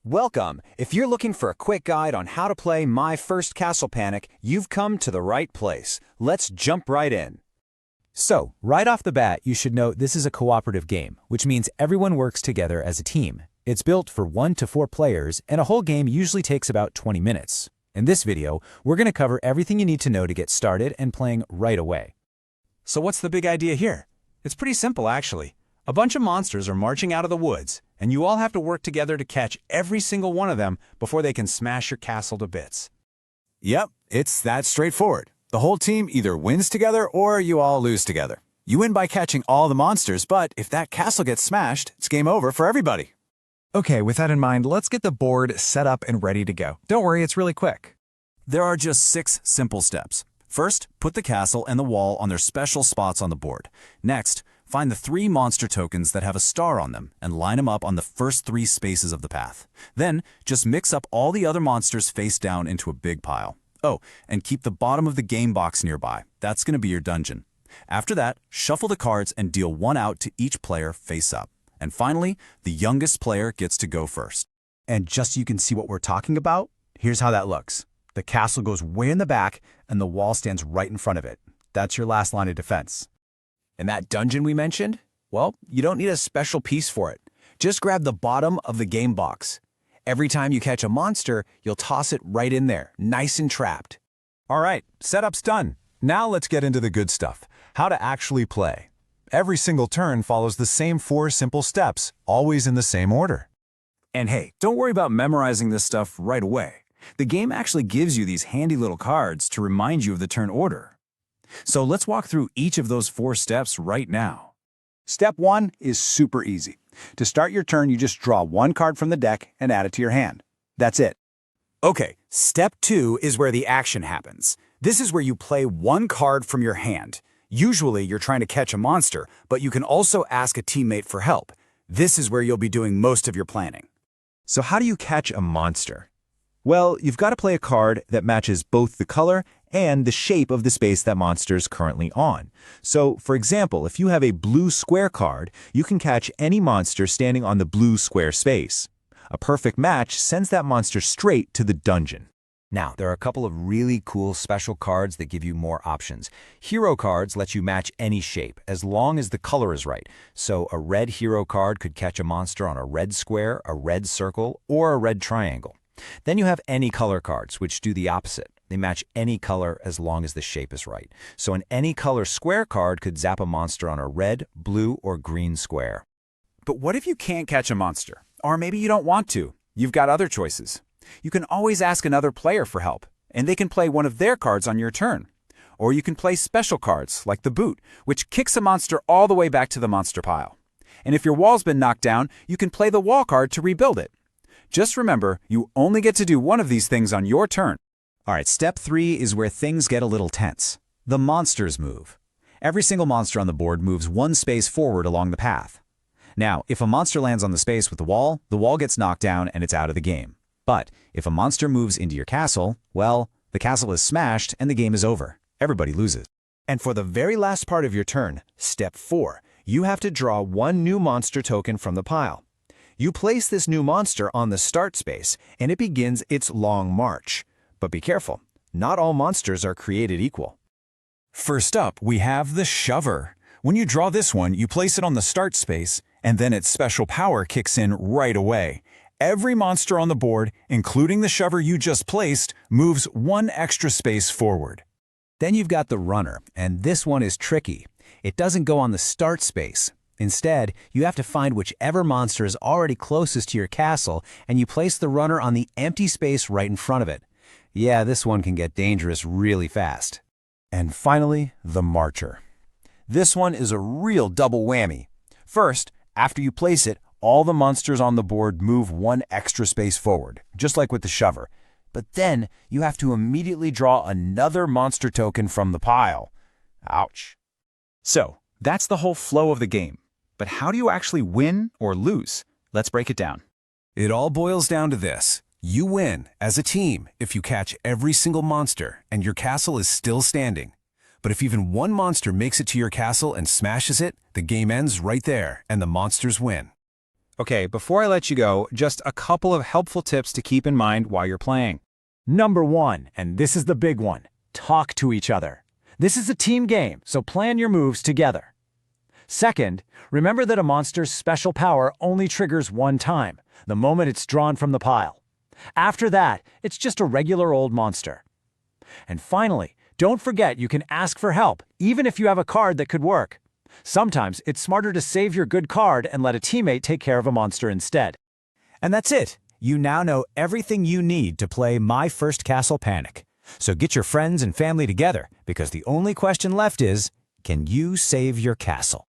Welcome! If you're looking for a quick guide on how to play My First Castle Panic, you've come to the right place. Let's jump right in. So, right off the bat, you should note this is a cooperative game, which means everyone works together as a team. It's built for 1 to 4 players, and a whole game usually takes about 20 minutes. In this video, we're going to cover everything you need to know to get started and playing right away. So what's the big idea here? It's pretty simple, actually. A bunch of monsters are marching out of the woods, and you all have to work together to catch every single one of them before they can smash your castle to bits. Yep, it's that straightforward. The whole team either wins together or you all lose together. You win by catching all the monsters, but if that castle gets smashed, it's game over for everybody. Okay, with that in mind, let's get the board set up and ready to go. Don't worry, it's really quick. There are just 6 simple steps. First, put the castle and the wall on their special spots on the board. Next, find the 3 monster tokens that have a star on them and line them up on the first 3 spaces of the path. Then, just mix up all the other monsters face down into a big pile. Oh, and keep the bottom of the game box nearby. That's going to be your dungeon. After that, shuffle the cards and deal 1 out to each player face up. And finally, the youngest player gets to go first. And just so you can see what we're talking about, here's how that looks. The castle goes way in the back, and the wall stands right in front of it. That's your last line of defense. And that dungeon we mentioned? Well, you don't need a special piece for it. Just grab the bottom of the game box. Every time you catch a monster, you'll toss it right in there, nice and trapped. All right, setup's done. Now let's get into the good stuff, how to actually play. Every single turn follows the same 4 simple steps, always in the same order. And hey, don't worry about memorizing this stuff right away. The game actually gives you these handy little cards to remind you of the turn order. So let's walk through each of those 4 steps right now. Step 1 is super easy. To start your turn, you just draw 1 card from the deck and add it to your hand. That's it. Okay, step 2 is where the action happens. This is where you play 1 card from your hand. Usually, you're trying to catch a monster, but you can also ask a teammate for help. This is where you'll be doing most of your planning. So how do you catch a monster? Well, you've got to play a card that matches both the color and the shape of the space that monster's currently on. So, for example, if you have a blue square card, you can catch any monster standing on the blue square space. A perfect match sends that monster straight to the dungeon. Now, there are a couple of really cool special cards that give you more options. Hero cards let you match any shape, as long as the color is right. So a red hero card could catch a monster on a red square, a red circle, or a red triangle. Then you have any color cards, which do the opposite. They match any color as long as the shape is right. So an any color square card could zap a monster on a red, blue, or green square. But what if you can't catch a monster? Or maybe you don't want to. You've got other choices. You can always ask another player for help, and they can play one of their cards on your turn. Or you can play special cards, like the boot, which kicks a monster all the way back to the monster pile. And if your wall's been knocked down, you can play the wall card to rebuild it. Just remember, you only get to do one of these things on your turn. All right, step 3 is where things get a little tense. The monsters move. Every single monster on the board moves 1 space forward along the path. Now, if a monster lands on the space with the wall gets knocked down and it's out of the game. But if a monster moves into your castle, well, the castle is smashed and the game is over. Everybody loses. And for the very last part of your turn, step 4, you have to draw 1 new monster token from the pile. You place this new monster on the start space, and it begins its long march. But be careful, not all monsters are created equal. First up, we have the shover. When you draw this one, you place it on the start space, and then its special power kicks in right away. Every monster on the board, including the shover you just placed, moves 1 extra space forward. Then you've got the runner, and this one is tricky. It doesn't go on the start space. Instead, you have to find whichever monster is already closest to your castle, and you place the runner on the empty space right in front of it. Yeah, this one can get dangerous really fast. And finally, the marcher. This one is a real double whammy. First, after you place it, all the monsters on the board move 1 extra space forward, just like with the shover. But then, you have to immediately draw another monster token from the pile. Ouch. So, that's the whole flow of the game. But how do you actually win or lose? Let's break it down. It all boils down to this. You win, as a team, if you catch every single monster and your castle is still standing. But if even 1 monster makes it to your castle and smashes it, the game ends right there and the monsters win. Okay, before I let you go, just a couple of helpful tips to keep in mind while you're playing. Number 1, and this is the big one, talk to each other. This is a team game, so plan your moves together. Second, remember that a monster's special power only triggers one time, the moment it's drawn from the pile. After that, it's just a regular old monster. And finally, don't forget you can ask for help, even if you have a card that could work. Sometimes it's smarter to save your good card and let a teammate take care of a monster instead. And that's it. You now know everything you need to play My First Castle Panic. So get your friends and family together, because the only question left is, can you save your castle?